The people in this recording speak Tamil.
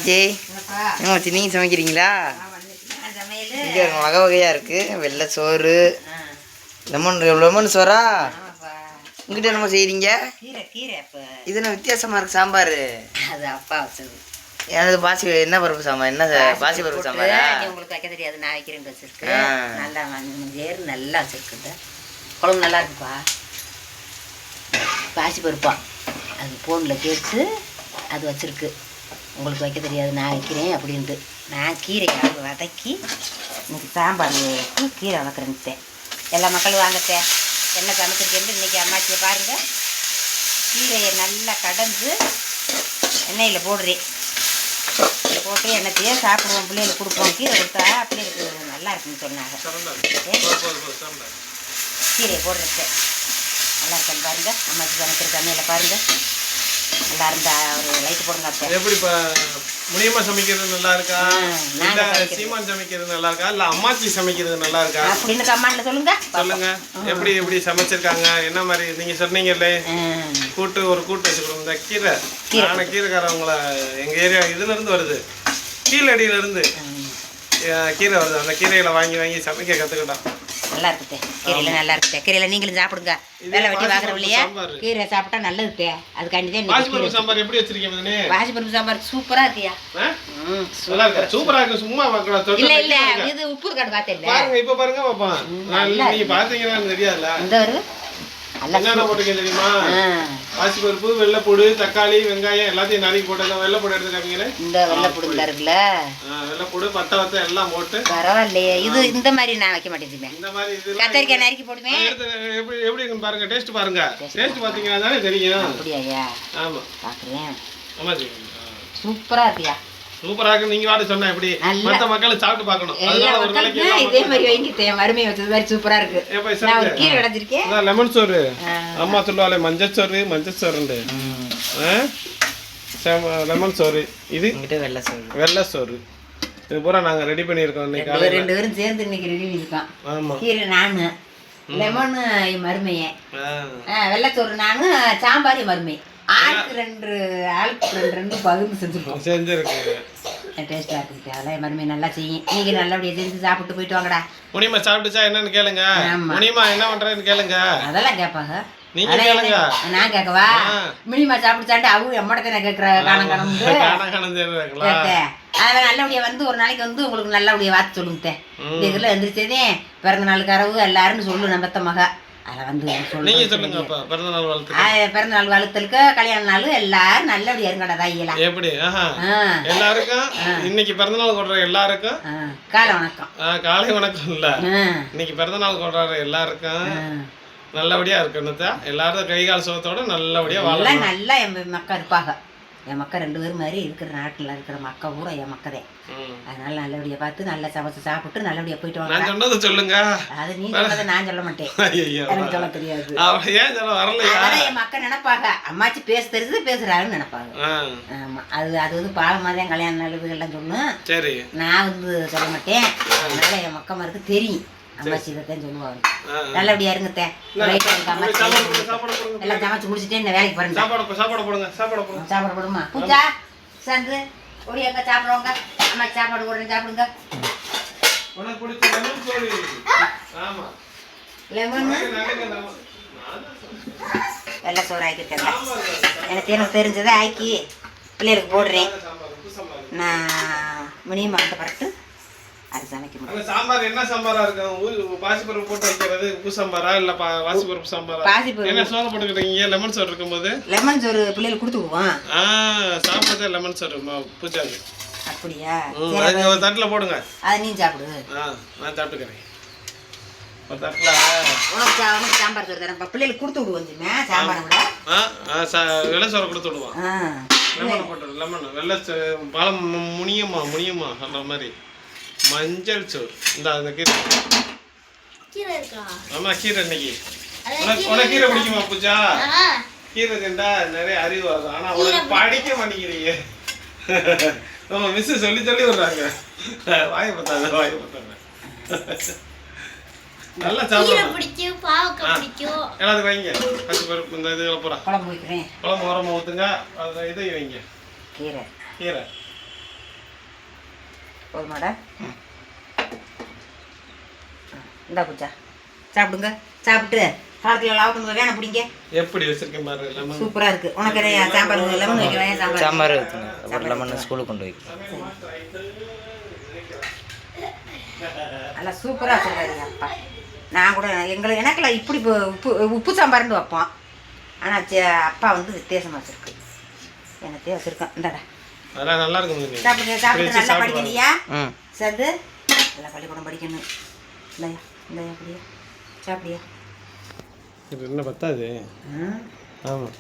ஜெய் என்ன வச்சு நீங்கள் சமைக்கிறீங்களா? இங்கே வகை வகையாக இருக்குது. வெள்ளை சோறு, லெமன் சோறா? இங்கிட்ட என்னமோ செய்கிறீங்க? இது என்ன வித்தியாசமாக இருக்குது சாம்பார்? அது அப்பா வச்சது. எனது பாசி என்ன பருப்பு சாம்பார்? என்ன பாசி பருப்பு சாம்பாரா? உங்களுக்கு வைக்க தெரியாது, நான் வைக்கிறேன் வச்சிருக்கு. நல்லா ஏறு நல்லா வச்சிருக்குது. குழம்பு நல்லா இருக்குப்பா. பாசி பருப்பா அது ஃபோனில் கேட்டு அது வச்சிருக்கு. உங்களுக்கு வைக்க தெரியாது, நான் வைக்கிறேன் அப்படின்ட்டு. நான் கீரையை வதக்கி இன்னைக்கு சாம்பாருக்கு கீரை வளர்க்குறேன்ட்டேன். எல்லா மக்களும் வாங்கத்தேன் என்ன சமைச்சிருக்கேன்னு இன்றைக்கி அம்மாச்சியை பாருங்கள். கீரையை நல்லா கடந்து எண்ணெயில் போடுறேன். போட்டு எண்ணெத்தையே சாப்பிடுவோம், பிள்ளைகளுக்கு கொடுப்போம். கீரை கொடுத்தா பிள்ளைகளுக்கு நல்லா இருக்குன்னு சொன்னாங்க. கீரையை போடுறேன் நல்லா இருக்குன்னு பாருங்கள். அம்மாச்சி சமைச்சிருக்க எண்ணெயில் பாருங்கள். நல்லா இருந்தா ஒரு லைட் போடுங்க. எப்படி முனியம்மா சமைக்கிறது நல்லா இருக்கா, சீமான் சமைக்கிறது நல்லா இருக்கா, இல்ல அம்மாச்சி சமைக்கிறது நல்லா இருக்கா அப்படின்னு கமெண்ட்ல சொல்லுங்க. எப்படி எப்படி சமைச்சிருக்காங்க, என்ன மாதிரி நீங்க சொன்னீங்கல்ல கூட்டு வச்சு கொடுங்க. கீரை நானே கீரைக்காரவங்கள எங்க ஏரியா இதுல இருந்து வருது, கீழடியில இருந்து கீரை வருது. அந்த கீரைகளை வாங்கி சமைக்க கத்துக்கிட்டோம். நல்லா இருக்குதே கீரையில, நல்லா இருக்குதே கீரையில. நீங்களும் சாப்பிடுங்க. வேலை வெட்டி வாங்குறோம் இல்லையா, கீரை சாப்பிட்டா நல்லதுதே. அதுக்காண்டிதான் பாசிப்பருப்பு சாம்பார் எப்படி வச்சிருக்கீங்க? பாசிப்பருப்பு சாம்பார் சூப்பரா இருக்கியா? சூப்பரா இருக்கு. சும்மா இல்ல இல்ல இது உப்பு இருக்காடு பார்த்தேன். பாருங்க இப்ப பாருங்க பாப்பா, நீங்க பாத்தீங்கன்னா தெரியாதுல. இந்த ஒரு என்னென்ன போட்டுக்கீங்க தெரியுமா? பாசிப்பருப்பு, வெள்ளைப்பூடு, தக்காளி, வெங்காயம் எல்லாத்தையும் நறுக்கி போட்டு வெள்ளைப்பூடு எடுத்து காமிங்களே. இந்த வெள்ளைப்பூடு இருக்குல்ல, வெள்ளைப்பூடு பட்டை எல்லாம் போட்டு. பரவாயில்லையே, இது இந்த மாதிரி நான் வைக்க மாட்டேன். இந்த மாதிரி கத்தரிக்காய் நறுக்கி போடுவேன். எப்படி இருக்குன்னு பாருங்க, டேஸ்ட் பாருங்க. டேஸ்ட் பாத்தீங்கன்னா தானே தெரியும். அப்படியா? ஆமா பாக்குறேன். ஆமாஜி சூப்பரா இருக்கியா? சூப்பரா இருக்கு. நீங்க வாட சொன்னா எப்படி மத்த மக்கள் சாப்பிட்டு பார்க்கணும். அதனால ஒரு நாளைக்கு இதே மாதிரி வைங்க. மறுமை வச்சது மாதிரி சூப்பரா இருக்கு. நான் ஒரு கீரை வச்சிருக்கேன். அதான் லெமன் சோறு. அம்மா சொல்லுவாளே மஞ்சள் சோறுண்டு. லெமன் சோறு. இது வெள்ளை சோறு. இது பூரா நாங்க ரெடி பண்ணியிருக்கோம் இன்னைக்கு. ரெண்டு பேரும் சேர்ந்து இன்னைக்கு ரெடி பண்ணிருக்கோம். ஆமா, கீரை நானு, லெமன் மருமைய, வெள்ளைச்சோறு நானு, சாம்பார் மருமை. ஆளுக்கு ரெண்டு பகிர்ந்து செஞ்சிருக்கோம். டேஸ்டா இருக்கு. அதெல்லாம் மருமை நல்லா செய்யும். நீங்க நல்லபடியா செஞ்சு சாப்பிட்டு போயிட்டு வாங்கடா. முனிமா சாப்பிட்டுச்சா என்னன்னு கேளுங்க. முனிமா என்ன பண்றேன்னு கேளுங்க. அதெல்லாம் கேட்பாங்க. நீங்க கேளுங்க. நான் கேட்கவா? மினிமா சாப்பிடுச்சாண்டு அவங்க எம்மடத்தை நான் கேட்கற அதெல்லாம் நல்லபடியா வந்து ஒரு நாளைக்கு வந்து உங்களுக்கு நல்லபடியா வாத்து சொல்லுங்க. இந்த இதுல எந்திரிச்சதே பிறந்த நாள் கரவு எல்லாரும் சொல்லு நம்ம மக. அதில் வந்து பிறந்த நாள் வாழ்த்துக்கு கல்யாண நாள் எல்லாரும் நல்லபடியா இருங்கடா தாயிலாம். எப்படி எல்லாருக்கும் இன்னைக்கு பிறந்த நாள் கொண்டாடுற எல்லாருக்கும் காலை வணக்கம். காலை வணக்கம் இல்ல, இன்னைக்கு பிறந்த நாள் கொண்டாடுற எல்லாருக்கும் நல்லபடியா இருக்கணும். எல்லாரும் கைகால சுகத்தோட நல்லபடியா வாழ நல்லா என் மக்கள் இருப்பாங்க. என் மக்கள் ரெண்டு பேரும் மாதிரி இருக்கிற நாட்டில் இருக்கிற மக்கள் பூரா என் மக்கதே. அதனால நல்லபடியா பார்த்து நல்லா சமைச்சு சாப்பிட்டு நல்லபடியா போயிட்டு வாங்க. சொல்லுங்க. அது நீ சொன்னதை நான் சொல்ல மாட்டேன், எனக்கு சொல்ல தெரியாது. என் மக்கள் நினைப்பாங்க அம்மாச்சி பேச தெரிஞ்சது பேசுறாருன்னு நினைப்பாங்க. ஆமா, அது வந்து பாலமா தான் கல்யாண நாள் எல்லாம் சொல்லணும். நான் வந்து சொல்ல மாட்டேன். அதனால என் மக்கமாருக்கு தெரியும். அம்மாச்சி இதைத்தான் சொல்லுவாங்க. நல்லபடியா இருங்க. எல்லாம் சமைச்சு முடிச்சுட்டே இந்த வேலைக்கு பாருங்க. சாப்பாடு போடுமா பூஜா சந்து ஒடியாங்க சாப்பிடுவாங்க. அம்மாச்சி சாப்பாடு போடுறேன் சாப்பிடுங்க. லெமன் வெள்ளை சோறு ஆக்கிருக்கேன். எனக்கு தெரிஞ்சதை ஆக்கி பிள்ளைகளுக்கு போடுறேன். நான் மினிமம் அந்த பரட்டு அது சமைக்க முடியும். சாம்பார் என்ன சாம்பாரா இருக்கு? பாசிப்பருப்பு போட்டு வைக்கிறது உப்பு சாம்பாரா இல்ல பாசிப்பருப்பு சாம்பாரா? பாசிப்பருப்பு. என்ன சோறு போட்டுக்கிறீங்க? லெமன் சோறு இருக்கும்போது லெமன் சோறு பிள்ளைகளுக்கு கொடுத்துக்குவோம். சாப்பிட்டதே லெமன் சோறு பூஜாக்கு. அப்படியா? அது ஒரு தட்டுல போடுங்க. அதை நீ சாப்பிடு. நான் சாப்பிட்டுக்கிறேன். ஒரு தட்டுல உனக்கு சாம்பார் சோறு தரேன். பிள்ளைகளுக்கு கொடுத்து விடுவோம். சாம்பாரை விட வெள்ளை சோறு கொடுத்து விடுவோம். லெமன் போட்டு லெமன் வெள்ளை பழம் முனியமா அந்த மாதிரி மஞ்சள் சோறு. இந்த கீரை இருக்கா? ஆமா, கீரை. இன்னைக்கு உனக்கு கீரை பிடிக்குமா பூஜா? கீரை திண்டா நிறைய அறிவு வரும். ஆனா உனக்கு படிக்க மாட்டேங்கிறீங்க. ஆமா, மிஸ் சொல்லி விடுறாங்க. வாய பார்த்தாங்க. நல்லா சாப்பிடுவோம். எல்லாத்துக்கும் வைங்க. பச்சை பருப்பு இந்த இதுல போறா குழம்பு உரமா ஊத்துங்க. இதையும் வைங்க. கீரை போதுமாடா? இந்தா பூஜா சாப்பிடுங்க. சாப்பிட்டு காலத்தில் லாபம் வேணாம் பிடிங்க. எப்படி வச்சிருக்கேன் பாரு லெமன். சூப்பராக இருக்குது. உனக்கு சாம்பார் லெமன் வைக்கிறேன். சாம்பார் ஒரு லெமன் ஸ்கூலுக்கு கொண்டு வைக்க நல்லா சூப்பராக வச்சுருக்காரு அப்பா. நான் கூட எனக்குலாம் இப்படி உப்பு சாம்பார்னு வைப்போம். ஆனால் அப்பா வந்து வித்தியாசமாக வச்சுருக்கு. என்னத்தையும் வச்சுருக்கேன். இந்தாடா அதெல்லாம் நல்லா இருக்கும். சாப்பிடுங்க. சாப்பிட்டு நல்லா படிக்கலையா? சேர்ந்து நல்லா பள்ளிக்கூடம் படிக்கணும். இல்லையா இல்லையா அப்படியா சாப்பிடியா? இது என்ன பத்தாது? ஆமாம்.